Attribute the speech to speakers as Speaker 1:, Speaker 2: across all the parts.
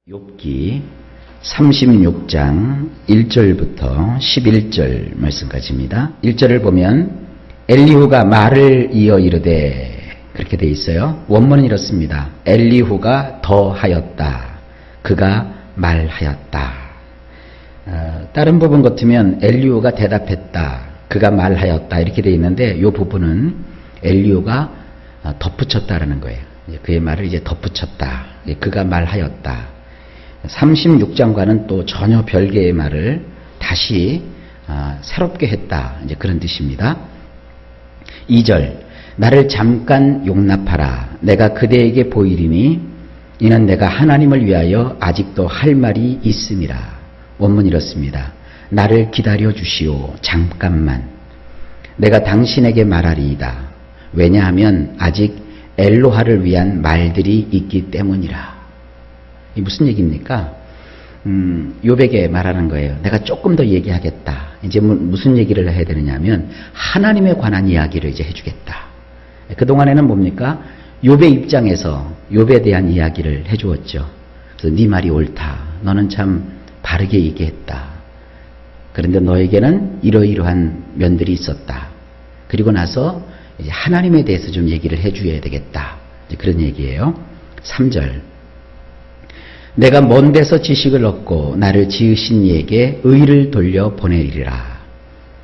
Speaker 1: 욥기 36장 1절부터 11절 말씀까지입니다. 1절을 보면 엘리후가 말을 이어 이르되 그렇게 돼 있어요. 원문은 이렇습니다. 엘리후가 더하였다. 그가 말하였다. 다른 부분 같으면 엘리후가 대답했다. 그가 말하였다. 이렇게 돼 있는데 이 부분은 엘리후가 덧붙였다라는 거예요. 그의 말을 이제 덧붙였다. 그가 말하였다. 36장과는 또 전혀 별개의 말을 다시 새롭게 했다. 이제 그런 뜻입니다. 2절 나를 잠깐 용납하라. 내가 그대에게 보이리니 이는 내가 하나님을 위하여 아직도 할 말이 있음이라. 원문 이렇습니다. 나를 기다려 주시오. 잠깐만. 내가 당신에게 말하리이다. 왜냐하면 아직 엘로하를 위한 말들이 있기 때문이라. 이 무슨 얘기입니까? 욥에게 말하는 거예요. 내가 조금 더 얘기하겠다. 이제 무슨 얘기를 해야 되느냐면 하나님에 관한 이야기를 이제 해주겠다. 그동안에는 뭡니까? 욥의 입장에서 욥에 대한 이야기를 해주었죠. 그래서 네 말이 옳다. 너는 참 바르게 얘기했다. 그런데 너에게는 이러이러한 면들이 있었다. 그리고 나서 이제 하나님에 대해서 좀 얘기를 해줘야 되겠다. 이제 그런 얘기예요. 3절 내가 먼 데서 지식을 얻고 나를 지으신 이에게 의를 돌려 보내리라.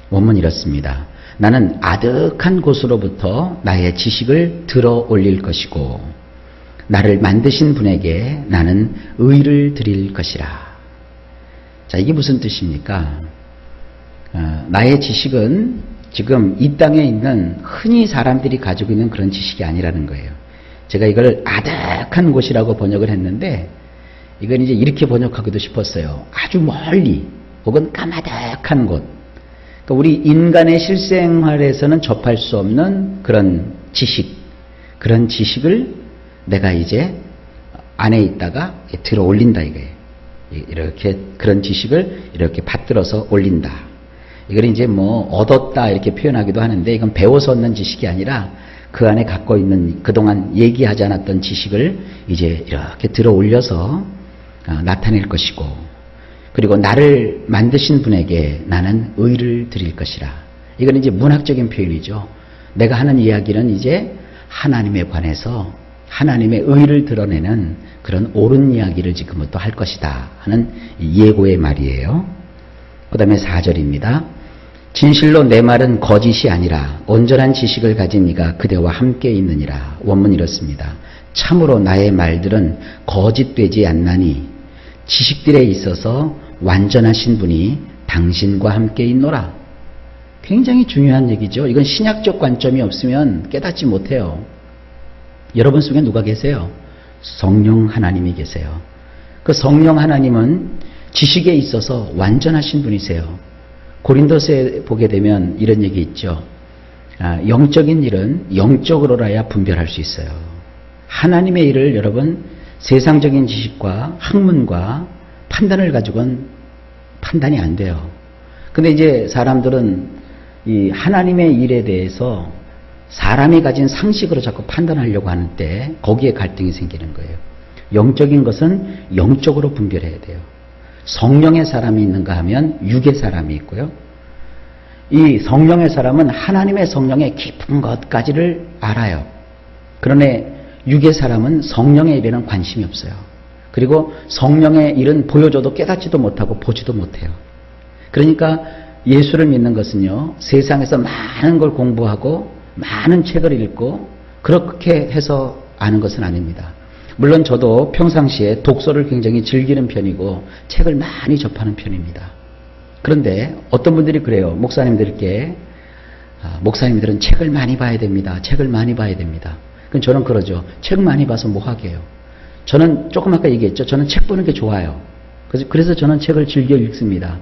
Speaker 1: 원문 이렇습니다. 나는 아득한 곳으로부터 나의 지식을 들어 올릴 것이고 나를 만드신 분에게 나는 의를 드릴 것이라. 자, 이게 무슨 뜻입니까? 나의 지식은 지금 이 땅에 있는 흔히 사람들이 가지고 있는 그런 지식이 아니라는 거예요. 제가 이걸 아득한 곳이라고 번역을 했는데 이건 이제 이렇게 번역하기도 싶었어요. 아주 멀리 혹은 까마득한 곳. 그러니까 우리 인간의 실생활에서는 접할 수 없는 그런 지식, 그런 지식을 내가 이제 안에 있다가 들어 올린다 이거예요. 이렇게 그런 지식을 이렇게 받들어서 올린다. 이걸 이제 뭐 얻었다 이렇게 표현하기도 하는데 이건 배워서 얻는 지식이 아니라 그 안에 갖고 있는 그동안 얘기하지 않았던 지식을 이제 이렇게 들어 올려서 나타낼 것이고 그리고 나를 만드신 분에게 나는 의를 드릴 것이라. 이건 이제 문학적인 표현이죠. 내가 하는 이야기는 이제 하나님에 관해서 하나님의 의를 드러내는 그런 옳은 이야기를 지금부터 할 것이다 하는 예고의 말이에요. 그 다음에 4절입니다. 진실로 내 말은 거짓이 아니라 온전한 지식을 가진 이가 그대와 함께 있느니라. 원문 이렇습니다. 참으로 나의 말들은 거짓되지 않나니 지식들에 있어서 완전하신 분이 당신과 함께 있노라. 굉장히 중요한 얘기죠. 이건 신약적 관점이 없으면 깨닫지 못해요. 여러분 속에 누가 계세요? 성령 하나님이 계세요. 그 성령 하나님은 지식에 있어서 완전하신 분이세요. 고린도서에 보게 되면 이런 얘기 있죠. 영적인 일은 영적으로라야 분별할 수 있어요. 하나님의 일을 여러분 세상적인 지식과 학문과 판단을 가지고는 판단이 안 돼요. 근데 이제 사람들은 이 하나님의 일에 대해서 사람이 가진 상식으로 자꾸 판단하려고 하는 때 거기에 갈등이 생기는 거예요. 영적인 것은 영적으로 분별해야 돼요. 성령의 사람이 있는가 하면 육의 사람이 있고요. 이 성령의 사람은 하나님의 성령의 깊은 것까지를 알아요. 그러나 육의 사람은 성령의 일에는 관심이 없어요. 그리고 성령의 일은 보여줘도 깨닫지도 못하고 보지도 못해요. 그러니까 예수를 믿는 것은요, 세상에서 많은 걸 공부하고 많은 책을 읽고 그렇게 해서 아는 것은 아닙니다. 물론 저도 평상시에 독서를 굉장히 즐기는 편이고 책을 많이 접하는 편입니다. 그런데 어떤 분들이 그래요. 목사님들께 목사님들은 책을 많이 봐야 됩니다. 책을 많이 봐야 됩니다. 그럼 저는 그러죠. 책 많이 봐서 뭐 하게요. 저는 조금 아까 얘기했죠. 저는 책 보는 게 좋아요. 그래서 저는 책을 즐겨 읽습니다.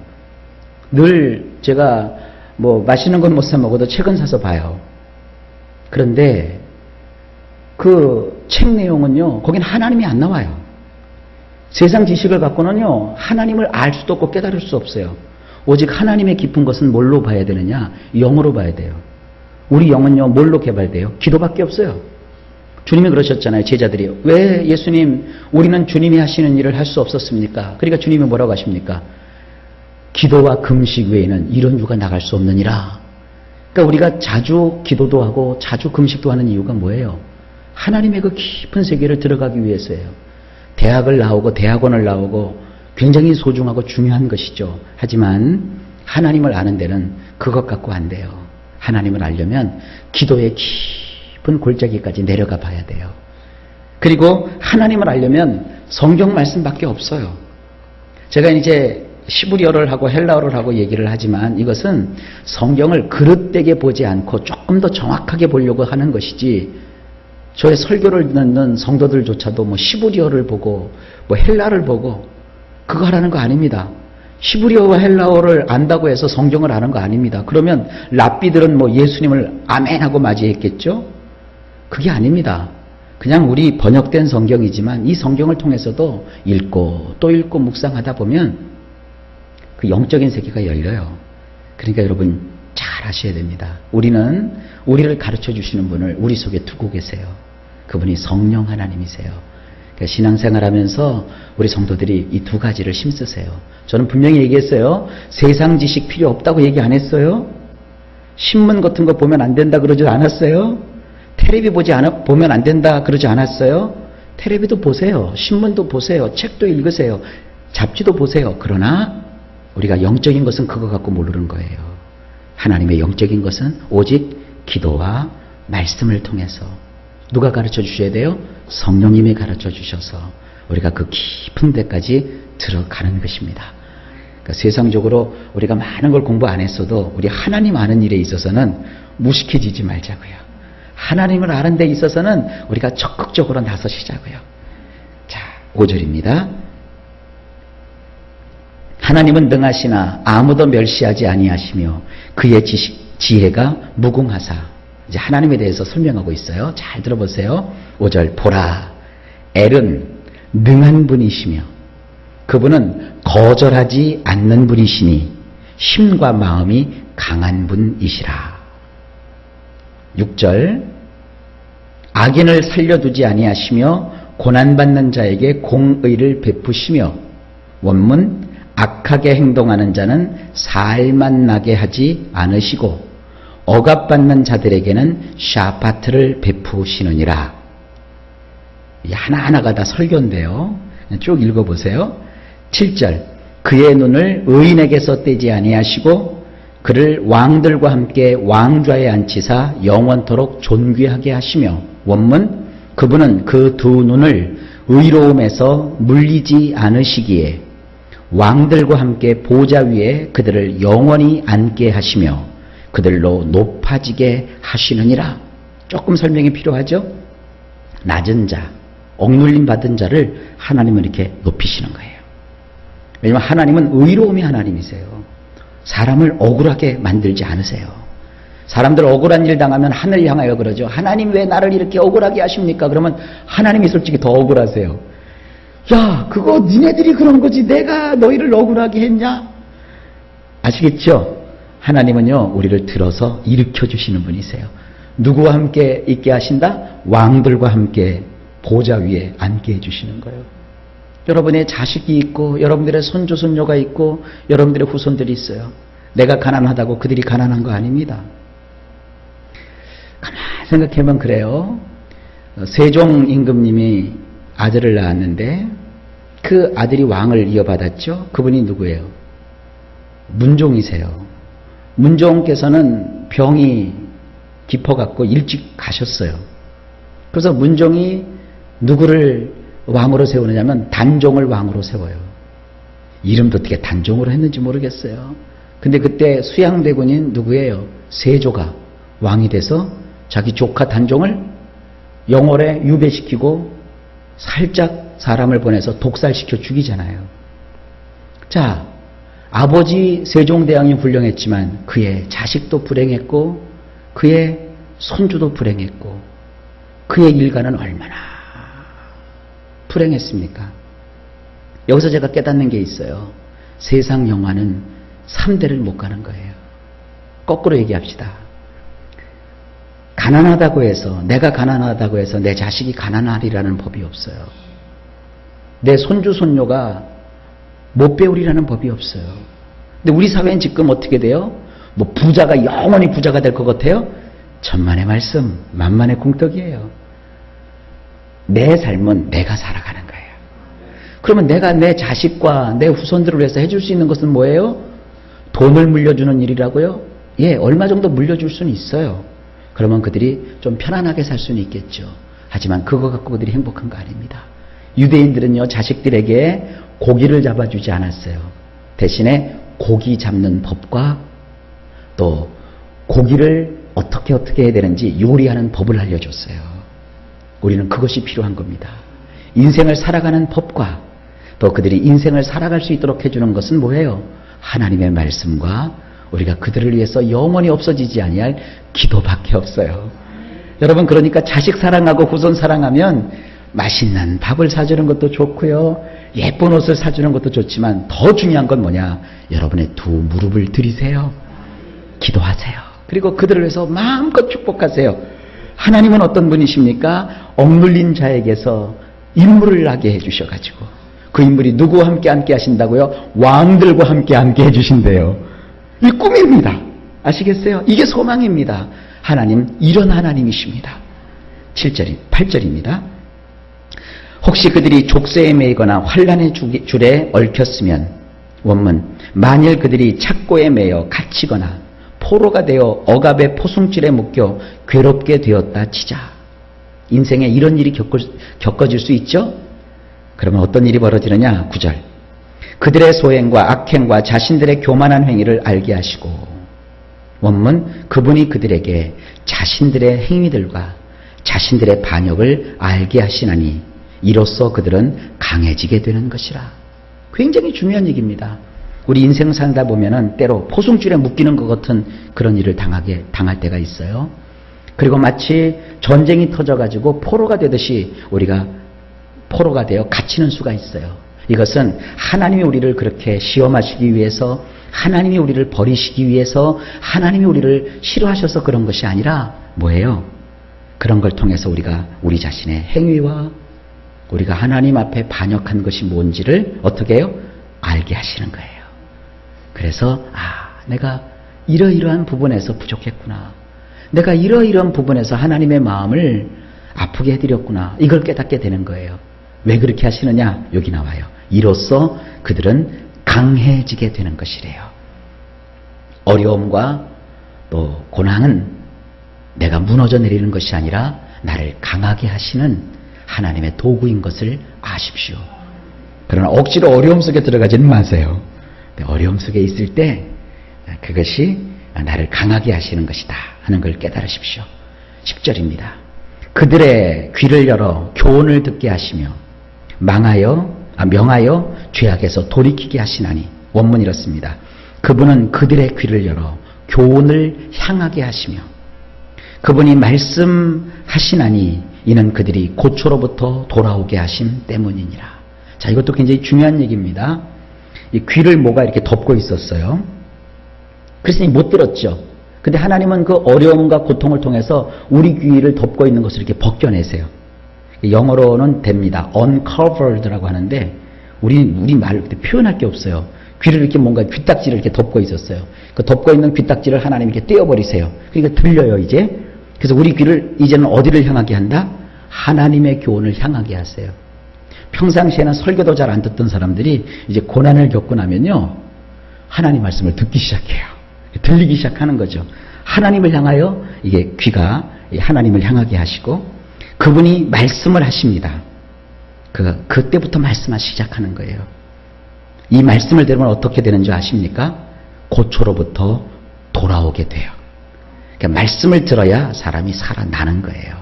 Speaker 1: 늘 제가 뭐 맛있는 건 못 사 먹어도 책은 사서 봐요. 그런데 그 책 내용은요, 거긴 하나님이 안 나와요. 세상 지식을 갖고는요, 하나님을 알 수도 없고 깨달을 수 없어요. 오직 하나님의 깊은 것은 뭘로 봐야 되느냐? 영으로 봐야 돼요. 우리 영은요, 뭘로 개발돼요? 기도밖에 없어요. 주님이 그러셨잖아요. 제자들이. 왜 예수님, 우리는 주님이 하시는 일을 할 수 없었습니까? 그러니까 주님이 뭐라고 하십니까? 기도와 금식 외에는 이런 유가 나갈 수 없느니라. 그러니까 우리가 자주 기도도 하고 자주 금식도 하는 이유가 뭐예요? 하나님의 그 깊은 세계를 들어가기 위해서예요. 대학을 나오고 대학원을 나오고 굉장히 소중하고 중요한 것이죠. 하지만 하나님을 아는 데는 그것 갖고 안 돼요. 하나님을 알려면 기도의 깊은 골짜기까지 내려가 봐야 돼요. 그리고 하나님을 알려면 성경 말씀밖에 없어요. 제가 이제 시브리어를 하고 헬라어를 하고 얘기를 하지만 이것은 성경을 그릇되게 보지 않고 조금 더 정확하게 보려고 하는 것이지, 저의 설교를 듣는 성도들조차도 뭐 시브리어를 보고 뭐 헬라를 보고 그거 하라는 거 아닙니다. 시브리어와 헬라어를 안다고 해서 성경을 아는 거 아닙니다. 그러면 랍비들은 뭐 예수님을 아멘하고 맞이했겠죠? 그게 아닙니다. 그냥 우리 번역된 성경이지만 이 성경을 통해서도 읽고 또 읽고 묵상하다 보면 그 영적인 세계가 열려요. 그러니까 여러분 잘 아셔야 됩니다. 우리는 우리를 가르쳐 주시는 분을 우리 속에 두고 계세요. 그분이 성령 하나님이세요. 그러니까 신앙생활하면서 우리 성도들이 이 두 가지를 힘쓰세요. 저는 분명히 얘기했어요. 세상 지식 필요 없다고 얘기 안 했어요. 신문 같은 거 보면 안 된다 그러지 않았어요. 텔레비 보면 안 된다 그러지 않았어요. 텔레비도 보세요. 신문도 보세요. 책도 읽으세요. 잡지도 보세요. 그러나 우리가 영적인 것은 그거 갖고 모르는 거예요. 하나님의 영적인 것은 오직 기도와 말씀을 통해서. 누가 가르쳐 주셔야 돼요? 성령님이 가르쳐 주셔서 우리가 그 깊은 데까지 들어가는 것입니다. 그러니까 세상적으로 우리가 많은 걸 공부 안 했어도 우리 하나님 아는 일에 있어서는 무식해지지 말자고요. 하나님을 아는 데 있어서는 우리가 적극적으로 나서시자고요. 자, 5절입니다. 하나님은 능하시나 아무도 멸시하지 아니하시며 그의 지혜가 무궁하사. 이제 하나님에 대해서 설명하고 있어요. 잘 들어보세요. 5절 보라, 엘은 능한 분이시며 그분은 거절하지 않는 분이시니 힘과 마음이 강한 분이시라. 6절 악인을 살려두지 아니하시며 고난받는 자에게 공의를 베푸시며 원문 악하게 행동하는 자는 살만 나게 하지 않으시고 억압받는 자들에게는 샤파트를 베푸시느니라. 하나하나가 다 설교인데요. 쭉 읽어보세요. 7절 그의 눈을 의인에게서 떼지 아니하시고 그를 왕들과 함께 왕좌에 앉히사 영원토록 존귀하게 하시며 원문 그분은 그 두 눈을 의로움에서 물리지 않으시기에 왕들과 함께 보좌 위에 그들을 영원히 앉게 하시며 그들로 높아지게 하시느니라. 조금 설명이 필요하죠? 낮은 자, 억눌림 받은 자를 하나님은 이렇게 높이시는 거예요. 왜냐하면 하나님은 의로움의 하나님이세요. 사람을 억울하게 만들지 않으세요. 사람들 억울한 일 당하면 하늘 향하여 그러죠. 하나님 왜 나를 이렇게 억울하게 하십니까? 그러면 하나님이 솔직히 더 억울하세요. 야, 그거 니네들이 그런 거지 내가 너희를 억울하게 했냐? 아시겠죠? 하나님은요 우리를 들어서 일으켜 주시는 분이세요. 누구와 함께 있게 하신다? 왕들과 함께 보좌 위에 앉게 해주시는 거예요. 여러분의 자식이 있고 여러분들의 손주 손녀가 있고 여러분들의 후손들이 있어요. 내가 가난하다고 그들이 가난한 거 아닙니다. 가만히 생각해보면 그래요. 세종 임금님이 아들을 낳았는데 그 아들이 왕을 이어받았죠. 그분이 누구예요? 문종이세요. 문종께서는 병이 깊어갖고 일찍 가셨어요. 그래서 문종이 누구를 왕으로 세우느냐면 단종을 왕으로 세워요. 이름도 어떻게 단종으로 했는지 모르겠어요. 근데 그때 수양대군인 누구예요? 세조가 왕이 돼서 자기 조카 단종을 영월에 유배시키고 살짝 사람을 보내서 독살시켜 죽이잖아요. 자, 아버지 세종대왕이 훌륭했지만 그의 자식도 불행했고 그의 손주도 불행했고 그의 일가는 얼마나 불행했습니까? 여기서 제가 깨닫는 게 있어요. 세상 영화는 3대를 못 가는 거예요. 거꾸로 얘기합시다. 가난하다고 해서, 내가 가난하다고 해서 내 자식이 가난하리라는 법이 없어요. 내 손주, 손녀가 못 배우리라는 법이 없어요. 근데 우리 사회는 지금 어떻게 돼요? 뭐 부자가 영원히 부자가 될 것 같아요? 천만의 말씀, 만만의 공덕이에요. 내 삶은 내가 살아가는 거예요. 그러면 내가 내 자식과 내 후손들을 위해서 해줄 수 있는 것은 뭐예요? 돈을 물려주는 일이라고요? 예, 얼마 정도 물려줄 수는 있어요. 그러면 그들이 좀 편안하게 살 수는 있겠죠. 하지만 그거 갖고 그들이 행복한 거 아닙니다. 유대인들은요, 자식들에게 고기를 잡아주지 않았어요. 대신에 고기 잡는 법과 또 고기를 어떻게 해야 되는지 요리하는 법을 알려줬어요. 우리는 그것이 필요한 겁니다. 인생을 살아가는 법과 또 그들이 인생을 살아갈 수 있도록 해주는 것은 뭐예요? 하나님의 말씀과 우리가 그들을 위해서 영원히 없어지지 아니할 기도밖에 없어요. 여러분, 그러니까 자식 사랑하고 후손 사랑하면 맛있는 밥을 사주는 것도 좋고요, 예쁜 옷을 사주는 것도 좋지만 더 중요한 건 뭐냐? 여러분의 두 무릎을 들이세요. 기도하세요. 그리고 그들을 위해서 마음껏 축복하세요. 하나님은 어떤 분이십니까? 억눌린 자에게서 인물을 나게 해주셔가지고, 그 인물이 누구와 함께 하신다고요? 왕들과 함께 해주신대요. 이 꿈입니다. 아시겠어요? 이게 소망입니다. 하나님, 이런 하나님이십니다. 8절입니다. 혹시 그들이 족쇄에 매이거나 환란의 줄에 얽혔으면, 원문, 만일 그들이 착고에 매여 갇히거나 포로가 되어 억압의 포승줄에 묶여 괴롭게 되었다 치자. 인생에 이런 일이 겪어질 수 있죠? 그러면 어떤 일이 벌어지느냐? 9절. 그들의 소행과 악행과 자신들의 교만한 행위를 알게 하시고, 원문, 그분이 그들에게 자신들의 행위들과 자신들의 반역을 알게 하시나니 이로써 그들은 강해지게 되는 것이라. 굉장히 중요한 얘기입니다. 우리 인생 살다 보면은 때로 포승줄에 묶이는 것 같은 그런 일을 당할 때가 있어요. 그리고 마치 전쟁이 터져가지고 포로가 되듯이 우리가 포로가 되어 갇히는 수가 있어요. 이것은 하나님이 우리를 그렇게 시험하시기 위해서, 하나님이 우리를 버리시기 위해서, 하나님이 우리를 싫어하셔서 그런 것이 아니라 뭐예요? 그런 걸 통해서 우리가 우리 자신의 행위와 우리가 하나님 앞에 반역한 것이 뭔지를 어떻게 해요? 알게 하시는 거예요. 그래서 내가 이러이러한 부분에서 부족했구나, 내가 이러이러한 부분에서 하나님의 마음을 아프게 해드렸구나, 이걸 깨닫게 되는 거예요. 왜 그렇게 하시느냐? 여기 나와요. 이로써 그들은 강해지게 되는 것이래요. 어려움과 또 고난은 내가 무너져 내리는 것이 아니라 나를 강하게 하시는 하나님의 도구인 것을 아십시오. 그러나 억지로 어려움 속에 들어가지는 마세요. 어려움 속에 있을 때 그것이 나를 강하게 하시는 것이다 하는 걸 깨달으십시오. 10절입니다. 그들의 귀를 열어 교훈을 듣게 하시며 명하여 죄악에서 돌이키게 하시나니, 원문이 이렇습니다. 그분은 그들의 귀를 열어 교훈을 향하게 하시며, 그분이 말씀하시나니 이는 그들이 고초로부터 돌아오게 하심 때문이니라. 자, 이것도 굉장히 중요한 얘기입니다. 이 귀를 뭐가 이렇게 덮고 있었어요. 그랬으니 못 들었죠. 근데 하나님은 그 어려움과 고통을 통해서 우리 귀를 덮고 있는 것을 이렇게 벗겨내세요. 영어로는 됩니다. uncovered라고 하는데 우리 말로 표현할 게 없어요. 귀를 이렇게 뭔가 귀딱지를 이렇게 덮고 있었어요. 그 덮고 있는 귀딱지를 하나님 이렇게 떼어버리세요. 그러니까 들려요, 이제. 그래서 우리 귀를 이제는 어디를 향하게 한다? 하나님의 교훈을 향하게 하세요. 평상시에는 설교도 잘 안 듣던 사람들이 이제 고난을 겪고 나면요, 하나님 말씀을 듣기 시작해요. 들리기 시작하는 거죠. 하나님을 향하여 이게 귀가 하나님을 향하게 하시고, 그분이 말씀을 하십니다. 그때부터 말씀하시기 시작하는 거예요. 이 말씀을 들으면 어떻게 되는 줄 아십니까? 고초로부터 돌아오게 돼요. 그러니까 말씀을 들어야 사람이 살아나는 거예요.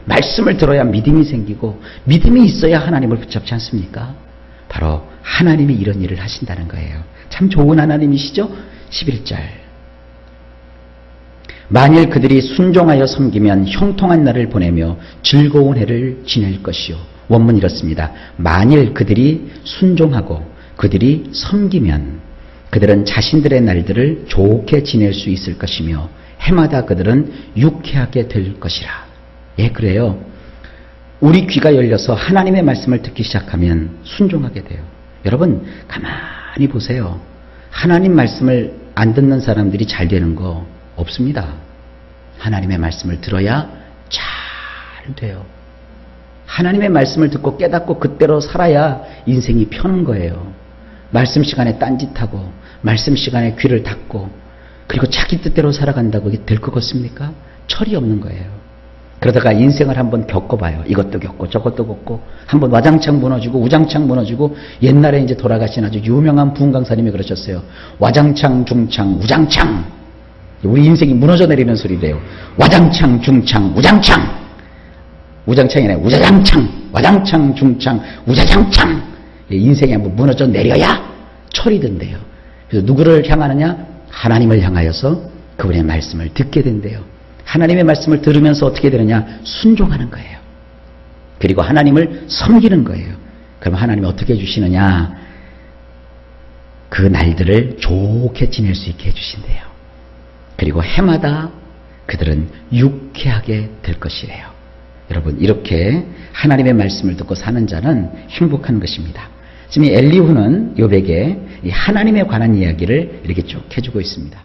Speaker 1: 말씀을 들어야 믿음이 생기고, 믿음이 있어야 하나님을 붙잡지 않습니까? 바로 하나님이 이런 일을 하신다는 거예요. 참 좋은 하나님이시죠? 11절. 만일 그들이 순종하여 섬기면 형통한 날을 보내며 즐거운 해를 지낼 것이요. 원문이 이렇습니다. 만일 그들이 순종하고 그들이 섬기면 그들은 자신들의 날들을 좋게 지낼 수 있을 것이며 해마다 그들은 유쾌하게 될 것이라. 예, 그래요. 우리 귀가 열려서 하나님의 말씀을 듣기 시작하면 순종하게 돼요. 여러분, 가만히 보세요. 하나님 말씀을 안 듣는 사람들이 잘 되는 거 없습니다. 하나님의 말씀을 들어야 잘 돼요. 하나님의 말씀을 듣고 깨닫고 그때로 살아야 인생이 편한 거예요. 말씀 시간에 딴짓하고 말씀 시간에 귀를 닫고 그리고 자기 뜻대로 살아간다고 이게 될 것 같습니까? 철이 없는 거예요. 그러다가 인생을 한번 겪어봐요. 이것도 겪고 저것도 겪고 한번 와장창 무너지고 우장창 무너지고 옛날에 이제 돌아가신 아주 유명한 부흥 강사님이 그러셨어요. 와장창 중창 우장창. 우리 인생이 무너져 내리는 소리래요. 와장창 중창 우장창. 우장창이 아니라 우자장창. 와장창 중창 우자장창. 인생이 한번 무너져 내려야 철이 든대요. 그래서 누구를 향하느냐? 하나님을 향하여서 그분의 말씀을 듣게 된대요. 하나님의 말씀을 들으면서 어떻게 되느냐? 순종하는 거예요. 그리고 하나님을 섬기는 거예요. 그럼 하나님이 어떻게 해주시느냐? 그 날들을 좋게 지낼 수 있게 해주신대요. 그리고 해마다 그들은 유쾌하게 될 것이래요. 여러분, 이렇게 하나님의 말씀을 듣고 사는 자는 행복한 것입니다. 지금 이 엘리후는 욥에게 이 하나님에 관한 이야기를 이렇게 쭉 해주고 있습니다.